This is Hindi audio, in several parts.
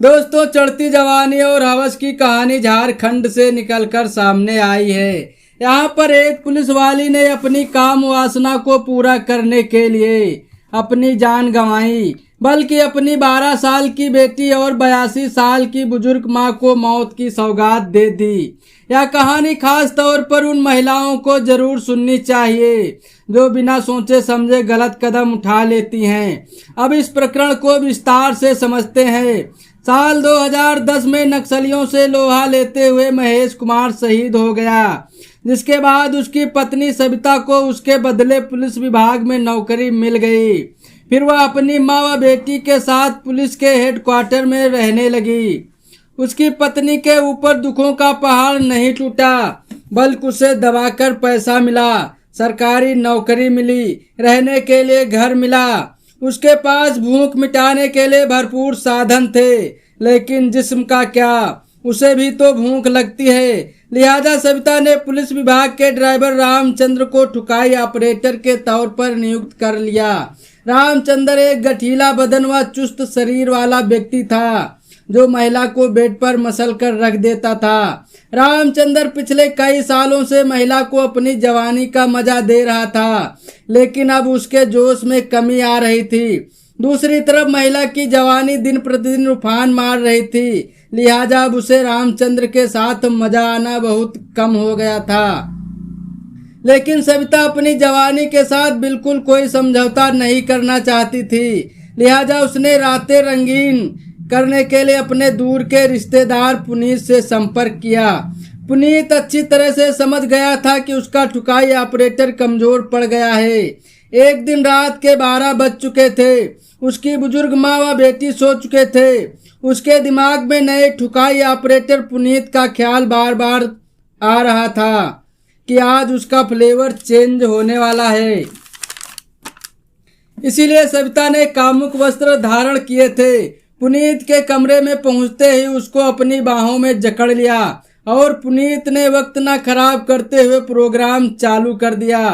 दोस्तों, चढ़ती जवानी और हवस की कहानी झारखंड से निकलकर सामने आई है। यहाँ पर एक पुलिस वाली ने अपनी काम वासना को पूरा करने के लिए अपनी जान गंवाई, बल्कि अपनी 12 साल की बेटी और 82 साल की बुजुर्ग मां को मौत की सौगात दे दी। यह कहानी खास तौर पर उन महिलाओं को जरूर सुननी चाहिए जो बिना सोचे समझे गलत कदम उठा लेती हैं। अब इस प्रकरण को विस्तार से समझते हैं। साल 2010 में नक्सलियों से लोहा लेते हुए महेश कुमार शहीद हो गया, जिसके बाद उसकी पत्नी सविता को उसके बदले पुलिस विभाग में नौकरी मिल गई। फिर वह अपनी मां व बेटी के साथ पुलिस के हेडक्वार्टर में रहने लगी। उसकी पत्नी के ऊपर दुखों का पहाड़ नहीं टूटा, बल्कि उसे दबाकर पैसा मिला, सरकारी नौकरी मिली, रहने के लिए घर मिला। उसके पास भूख मिटाने के लिए भरपूर साधन थे, लेकिन जिस्म का क्या, उसे भी तो भूख लगती है। लिहाजा सविता ने पुलिस विभाग के ड्राइवर रामचंद्र को ठुकाई ऑपरेटर के तौर पर नियुक्त कर लिया। रामचंद्र एक गठीला बदन व चुस्त शरीर वाला व्यक्ति था, जो महिला को बेड पर मसल कर रख देता था। रामचंद्र पिछले कई सालों से महिला को अपनी जवानी का मजा दे रहा था, लेकिन अब उसके जोश में कमी आ रही थी। दूसरी तरफ महिला की जवानी दिन प्रतिदिन उफान मार रही थी, लिहाजा अब उसे रामचंद्र के साथ मजा आना बहुत कम हो गया था। लेकिन सविता अपनी जवानी के साथ बिल्कुल कोई समझौता नहीं करना चाहती थी, लिहाजा उसने रातें रंगीन करने के लिए अपने दूर के रिश्तेदार पुनीत से संपर्क किया। पुनीत अच्छी तरह से समझ गया था कि उसका ठुकाई ऑपरेटर कमजोर पड़ गया है। एक दिन रात के 12 बज चुके थे। उसकी बुजुर्ग माँ व बेटी सो चुके थे। उसके दिमाग में नए ठुकाई ऑपरेटर पुनीत का ख्याल बार बार आ रहा था कि आज उसका फ्लेवर चेंज होने वाला है। इसीलिए सविता ने कामुक वस्त्र धारण किए थे। पुनीत के कमरे में पहुंचते ही उसको अपनी बाहों में जकड़ लिया और पुनीत ने वक्त न खराब करते हुए प्रोग्राम चालू कर दिया।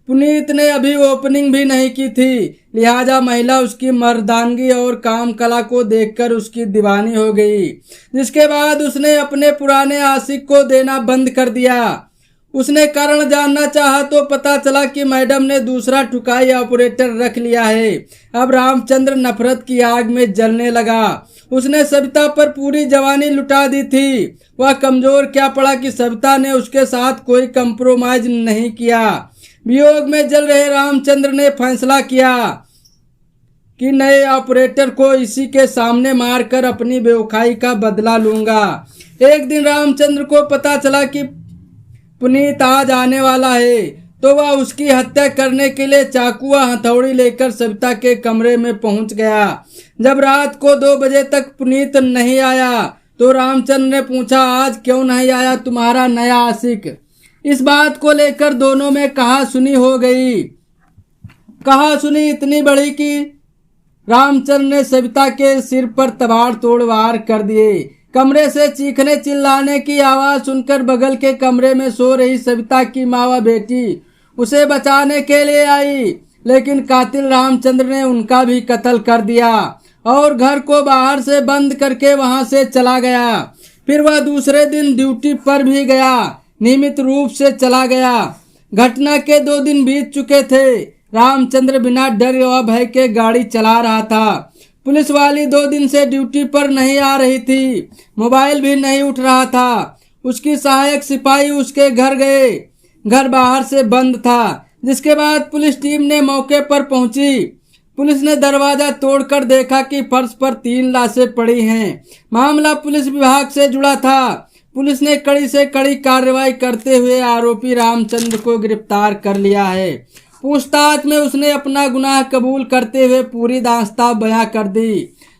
पुनीत ने अभी ओपनिंग भी नहीं की थी, लिहाजा महिला उसकी मर्दानगी और काम कला को देखकर उसकी दीवानी हो गई, जिसके बाद उसने अपने पुराने आशिक को देना बंद कर दिया। उसने कारण जानना चाहा तो पता चला कि मैडम ने दूसरा ठुकाई ऑपरेटर रख लिया है। अब रामचंद्र नफरत की आग में जलने लगा। उसने सविता पर पूरी जवानी लुटा दी थी। वह कमजोर क्या पड़ा कि सविता ने उसके साथ कोई कंप्रोमाइज नहीं किया। वियोग में जल रहे रामचंद्र ने फैसला किया कि नए ऑपरेटर को इसी के सामने मारकर अपनी बेवफाई का बदला लूंगा। एक दिन रामचंद्र को पता चला कि पुनीत आज आने वाला है, तो वह उसकी हत्या करने के लिए चाकू व हथौड़ी लेकर सविता के कमरे में पहुंच गया। जब रात को 2 बजे तक पुनीत नहीं आया तो रामचंद्र ने पूछा, आज क्यों नहीं आया तुम्हारा नया आशिक? इस बात को लेकर दोनों में कहा सुनी हो गई। कहा सुनी इतनी बड़ी कि रामचंद्र ने सविता के सिर पर तबाड़ तोड़ वार कर दिए। कमरे से चीखने चिल्लाने की आवाज सुनकर बगल के कमरे में सो रही सविता की माँ व बेटी उसे बचाने के लिए आई, लेकिन कातिल रामचंद्र ने उनका भी कत्ल कर दिया और घर को बाहर से बंद करके वहां से चला गया। फिर वह दूसरे दिन ड्यूटी पर भी गया, नियमित रूप से चला गया। घटना के 2 दिन बीत चुके थे। रामचंद्र बिना डर व भय के गाड़ी चला रहा था। पुलिस वाली 2 दिन से ड्यूटी पर नहीं आ रही थी, मोबाइल भी नहीं उठ रहा था। उसकी सहायक सिपाही उसके घर गए, घर बाहर से बंद था, जिसके बाद पुलिस टीम ने मौके पर पहुंची। पुलिस ने दरवाजा तोड़कर देखा कि फर्श पर 3 लाशें पड़ी हैं। मामला पुलिस विभाग से जुड़ा था। पुलिस ने कड़ी से कड़ी कार्रवाई करते हुए आरोपी रामचंद्र को गिरफ्तार कर लिया है। पूछताछ में उसने अपना गुनाह कबूल करते हुए पूरी दास्तां बयां कर दी।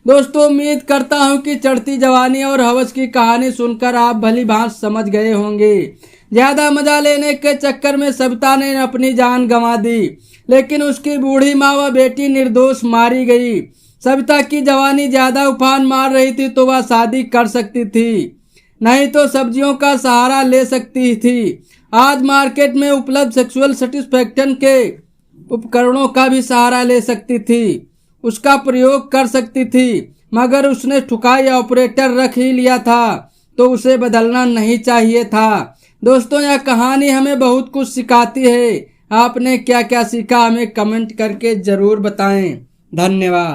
दोस्तों, उम्मीद करता हूं कि चढ़ती जवानी और हवस की कहानी सुनकर आप भली भांति समझ गए होंगे। ज्यादा मजा लेने के चक्कर में सविता ने अपनी जान गंवा दी, लेकिन उसकी बूढ़ी माँ व बेटी निर्दोष मारी गई। सविता की जवानी ज्यादा उफान मार रही थी तो वह शादी कर सकती थी, नहीं तो सब्जियों का सहारा ले सकती थी। आज मार्केट में उपलब्ध सेक्सुअल सेटिस्फैक्शन के उपकरणों का भी सहारा ले सकती थी, उसका प्रयोग कर सकती थी। मगर उसने ठुकाई ऑपरेटर रख ही लिया था, तो उसे बदलना नहीं चाहिए था। दोस्तों, यह कहानी हमें बहुत कुछ सिखाती है। आपने क्या क्या सीखा हमें कमेंट करके जरूर बताएं। धन्यवाद।